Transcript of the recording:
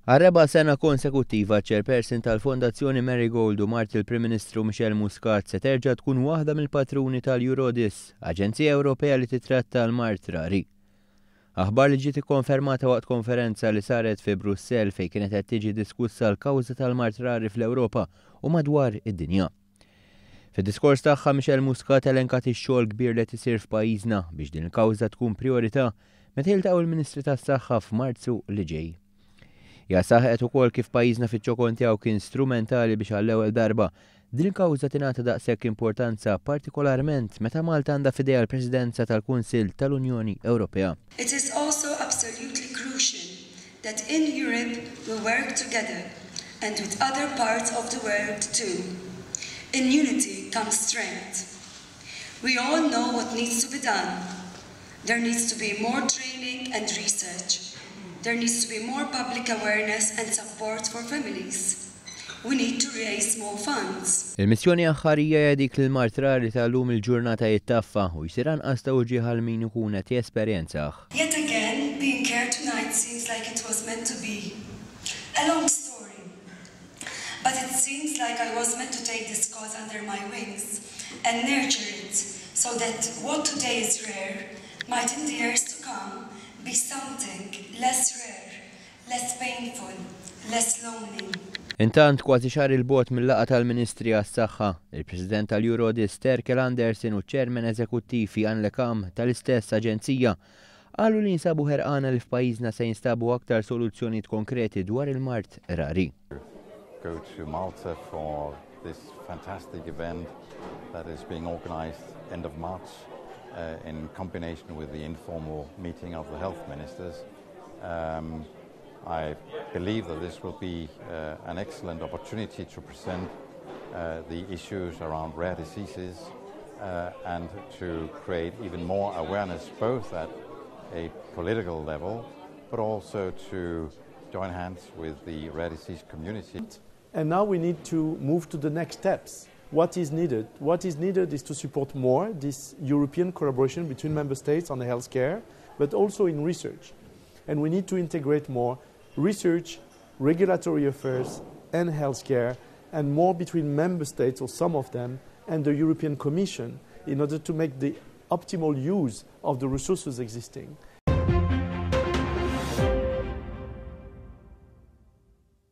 Għal-reba' sena konsekuttiva ċ-chairperson tal-Fondazzjoni Marigold u Mart il-Prim Ministru Michelle Muscat se terġa' tkun waħda mill-patruni tal-Eurodis, aġenzija Ewropea li titratta l-Mart Rari. Aħbar li ġiet ikkonfermata waqt konferenza li saret fi Brussell fejn kienet qed tiġi diskussa l-kawża tal-Mart Rari fl-Ewropa u madwar id-dinja. Fid-diskors tagħha Michelle Muscat elenkat ix-xogħol kbir li isir f'pajjiżna biex din il-kawża tkun priorità meta jiltaqgħu l-Ministri tas-Saħħa f'Marzu li ġej. Ja saħet ukoll kif pajjiżna fiċ-ċokon tiegħu kien strumentali biex għall-ewwel darba din il-kawża tingħata daqshekk importanza partikolarment meta Malta għandha f'idejha l-Presidenza tal-Kunsill tal-Unjoni Ewropea. It is also absolutely crucial that in Europe we work together and with other parts of the world too. In unity comes strength. We all know what needs to be done. There needs to be more training and research. There needs to be more public awareness and support for families. We need to raise more funds. Il-missjoni aħħarija dik l-Mart Rari tal-lum il-ġurnata jittaffa u jsir anqas tawġieħ għal min ikun qed jesperjenzaħ. Yet again, being here tonight seems like it was meant to be. A long story. But it seems like I was meant to take this cause under my wings and nurture it so that what today is rare might in the years to come be something less rare, less painful, less lonely. Intant kważi xahar il-bogħod mill-laqgħa tal-Ministri għas-Saħħa, il-President tal-Eurodis Terkel Anderson u ċ-Chairman Eżekuttiv tal-istess aġenzija qalu li jinsabu ħerqana li f'pajjiżna se jinstabu aktar soluzzjonijiet konkreti dwar il-Mart Rari. Go to Malta for this fantastic event that is being organized end of March. In combination with the informal meeting of the health ministers. I believe that this will be an excellent opportunity to present the issues around rare diseases and to create even more awareness both at a political level but also to join hands with the rare disease community. And now we need to move to the next steps. What is needed? What is needed is to support more this European collaboration between member states on healthcare, but also in research. And we need to integrate more research, regulatory affairs, and healthcare, and more between member states, or some of them, and the European Commission in order to make the optimal use of the resources existing.